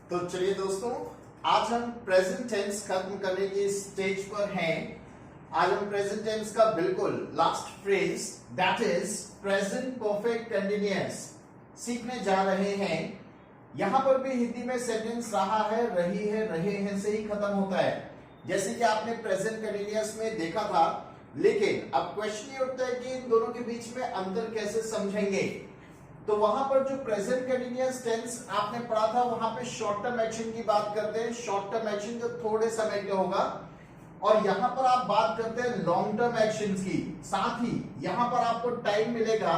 तो चलिए दोस्तों, आज हम प्रेजेंट टेंस खत्म करने की स्टेज पर हैं। आज हम प्रेजेंट टेंस का बिल्कुल last phrase that is present perfect continuous सीखने जा रहे हैं। यहां पर भी हिंदी में सेंटेंस रहा है, रही है, रहे हैं से ही खत्म होता है, जैसे कि आपने प्रेजेंट कंटिन्यूअस में देखा था। लेकिन अब क्वेश्चन ये उठता है कि इन दोनों के बीच में अंतर कैसे समझेंगे। तो वहां पर जो प्रेजेंट कंटिन्यूअस टेंस आपने पढ़ा था, वहां पे शॉर्ट टर्म एक्शन की बात करते हैं। शॉर्ट टर्म एक्शन जो थोड़े समय के होगा, और यहां पर आप बात करते हैं लॉन्ग टर्म एक्शंस की। साथ ही यहां पर आपको टाइम मिलेगा,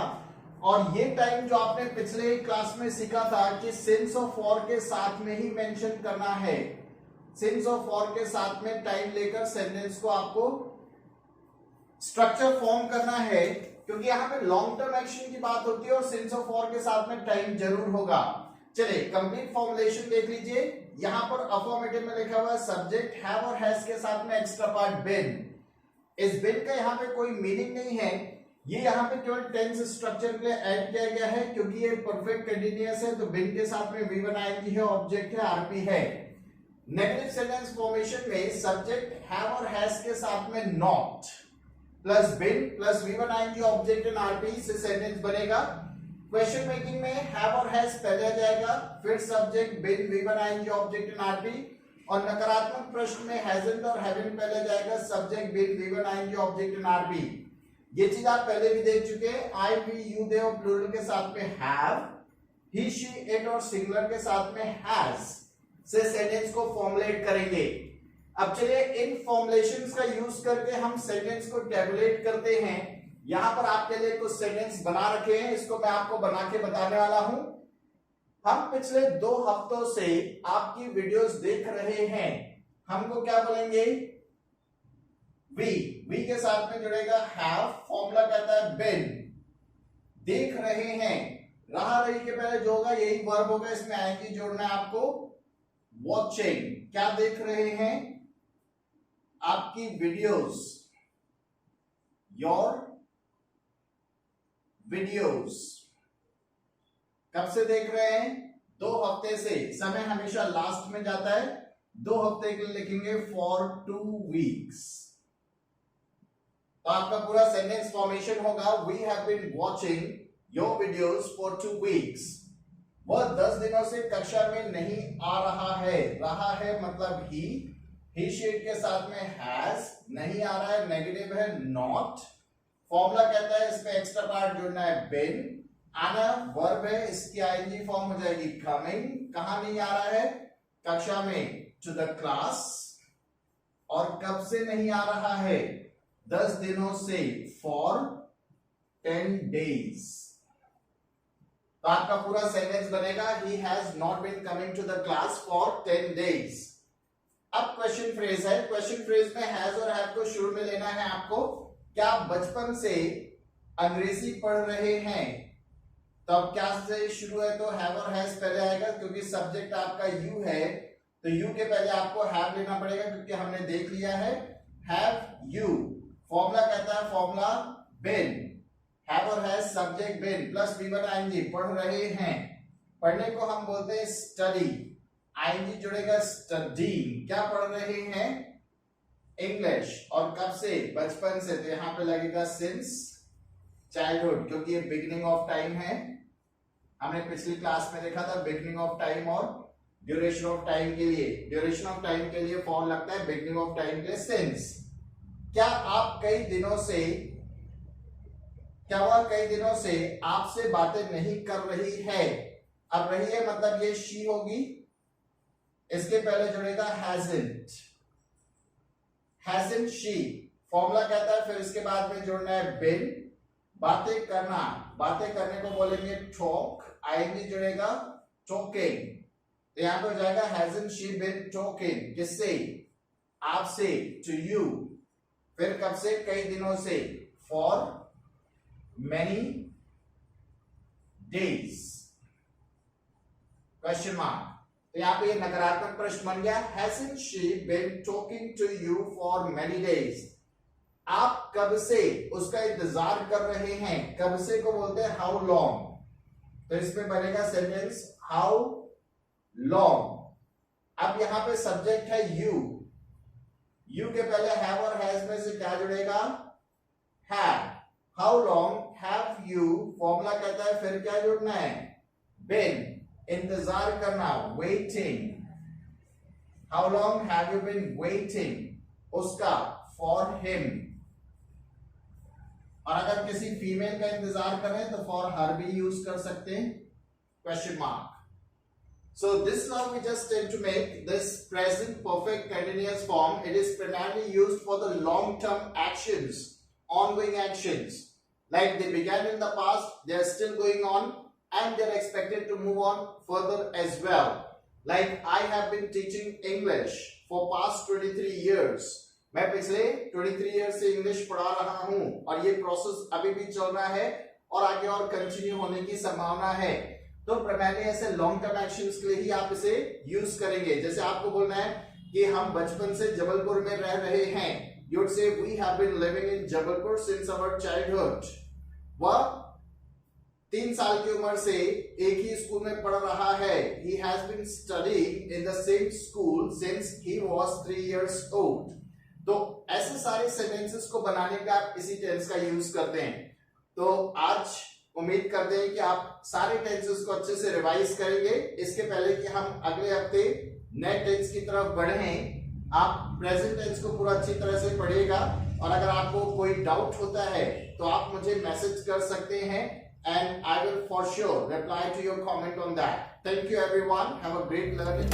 और ये टाइम जो आपने पिछले क्लास में सीखा था कि सिंस और फॉर के साथ में ही मेंशन करना है। सिंस और फॉर के साथ में टाइम लेकर सेंटेंस को आपको स्ट्रक्चर फॉर्म करना है, क्योंकि यहां पे लॉन्ग टर्म एक्शन की बात होती है और सिंस ऑफ फॉर के साथ में टाइम जरूर होगा। चलिए कंप्लीट फॉर्मुलेशन देख लीजिए। यहां पर अफर्मेटिव में लिखा हुआ है सब्जेक्ट हैव और हैज के साथ में एक्स्ट्रा पार्ट बिन। इस बिन का यहां पे कोई मीनिंग नहीं है, ये यहां पे केवल टेंस स्ट्रक्चर के लिए ऐड किया गया है, क्योंकि ये परफेक्ट कंटीन्यूअस है। तो बिन के साथ में V1 आएगी है, ऑब्जेक्ट है, आरपी है। नेगेटिव सेंटेंस फॉर्मेशन में सब्जेक्ट हैव और हैज के साथ में not plus been plus V1 आएंगे, ऑब्जेक्ट एंड आरपी से सेंटेंस बनेगा। क्वेश्चन मेकिंग में हैव और हैज पहले आ जाएगा, फिर सब्जेक्ट बिन V1 आएंगे, ऑब्जेक्ट एंड आरपी। और नकारात्मक प्रश्न में हैजंट और हैवंट पहले जाएगा, सब्जेक्ट बिन V1 आएंगे, ऑब्जेक्ट एंड आरपी। ये चीज आप पहले भी देख चुके हैं। आई, वी, यू, दे और प्लूरल के साथ में हैव, ही, शी, इट और सिंगुलर के साथ में हैज से सेंटेंस को फॉर्मुलेट करेंगे। अब चलिए इन फॉर्मुलेशंस का यूज करके हम सेंटेंस को टेबुलेट करते हैं। यहां पर आपके लिए कुछ सेंटेंस बना रखे हैं, इसको मैं आपको बना के बताने वाला हूं। हम पिछले 2 हफ्तों से आपकी वीडियोस देख रहे हैं। हमको क्या बोलेंगे? वी के साथ में जुड़ेगा हैव, फॉर्मूला कहता है बिन। देख रहे हैं, रहा रही के पहले जो होगा यही वर्ब होगा, इसमें आएंगी जोड़ना है आपको वॉचिंग। क्या देख रहे हैं? आपकी वीडियोस, योर वीडियोस। कब से देख रहे हैं? 2 हफ्ते से। समय हमेशा लास्ट में जाता है। 2 हफ्ते के लिए लिखेंगे फॉर 2 वीक्स। तो आपका पूरा सेंटेंस फॉर्मेशन होगा we have been watching your videos for 2 weeks. वह 10 दिनों से कक्षा में नहीं आ रहा है। रहा है मतलब ही शीट के साथ में हैज, नहीं आ रहा है नेगेटिव है नॉट। फॉर्मूला कहता है इसमें एक्स्ट्रा पार्ट जोड़ना है बिन। आना वर्ब है, इसकी आईएनजी फॉर्म हो जाएगी कमिंग। कहां नहीं आ रहा है? कक्षा में, टू द क्लास। और कब से नहीं आ रहा है? 10 दिनों से, फॉर 10 डेज। तो आपका पूरा सेंटेंस बनेगा he has not been coming to the class for 10 days. अब क्वेश्चन फ्रेज है। क्वेश्चन फ्रेज में हैज और हैव को शुरू में लेना है आपको। क्या आप बचपन से अंग्रेजी पढ़ रहे हैं? तो अब क्या से शुरू है? तो हैव और हैज पहले आएगा, क्योंकि सब्जेक्ट आपका यू है, तो यू के पहले आपको हैव लेना पड़ेगा, क्योंकि हमने देख लिया है हैव यू। फॉर्मूला कहता है फॉर्मूला बिन। हैव और has subject been plus V1 आएंगे, पढ़ रहे हैं। पढ़ने को हम बोलते हैं स्टडी। आईएनजी जुड़ेगा स्टडी। क्या पढ़ रहे हैं? इंग्लिश। और कब से? बचपन से। तो यहां पे लगेगा सिंस चाइल्डहुड, क्योंकि ये बिगिनिंग ऑफ टाइम है। हमने पिछली क्लास में देखा था बिगिनिंग ऑफ टाइम और ड्यूरेशन ऑफ टाइम के लिए। ड्यूरेशन ऑफ टाइम के लिए फॉर्म लगता है, बिगिनिंग ऑफ टाइम के लिए सिंस। क्या आप कई दिनों से, क्या वह कई दिनों से आपसे बातें नहीं कर रही है? अब रही है मतलब ये शी होगी, इसके पहले जुड़ेगा हैजंट। Hasn't she. फॉर्मूला कहता है फिर इसके बाद में जोड़ना है बिन। बातें करना, बातें करने को बोलेंगे टॉक। आईएनजी जुड़ेगा टॉकिंग। तो यहां पे हो जाएगा हैजंट शी बीन टॉकिंग। किससे? आपसे, टू यू। फिर कब से? कई दिनों से, for many days. Question mark. तो यहां पे ये नकारात्मक प्रश्न बन गया। Hasn't she been talking to you for many days? आप कब से उसका इंतजार कर रहे हैं? कब से को बोलते हैं हाउ लॉन्ग। तो इसमें बनेगा सेंटेंस हाउ लॉन्ग अब यहां पे सब्जेक्ट है यू, यू के पहले हैव और हैज में से क्या जुड़ेगा? Have. How long have you, formula कहता है फिर क्या जुड़ना है? बिन, इंतजार करना, waiting. How long have you been waiting, उसका, फॉर हिम। और अगर किसी फीमेल का इंतजार करें तो फॉर हर भी यूज कर सकते हैं, question mark. So this now we just tend to make this present perfect continuous form. It is primarily used for the long term actions, ongoing actions. Like they began in the past, they are still going on and they are expected to move on further as well. Like I have been teaching English for past 23 years. मैं पिछले 23 years से English पढ़ा रहा हूं और ये process अभी भी चल रहा है और आगे और कंटिन्यू होने की संभावना है। तो प्राइमरली ऐसे लॉन्ग टर्म एक्शंस के लिए ही आप इसे यूज करेंगे। जैसे आपको बोलना है कि हम बचपन से जबलपुर में रह रहे हैं, you would say we have been living in Jabalpur since our childhood. वह 3 साल की उम्र से एक ही स्कूल में पढ़ रहा है। He has been studying in the same school since he was 3 years old। तो ऐसे सारे सेंटेंसेस को बनाने का आप इसी टेंस का यूज करते हैं। तो आज उम्मीद करते हैं कि आप सारे टेंसेस को अच्छे से रिवाइज करेंगे। इसके पहले कि हम अगले हफ्ते नए टेंस की तरफ बढ़ें, आप प्रेजेंट टेंस को पूरा अच्छी तरह से पढ़िएगा और अगर आपको कोई डाउट होता है तो आप मुझे मैसेज कर सकते हैं and I will for sure reply to your comment on that. Thank you everyone. Have a great learning.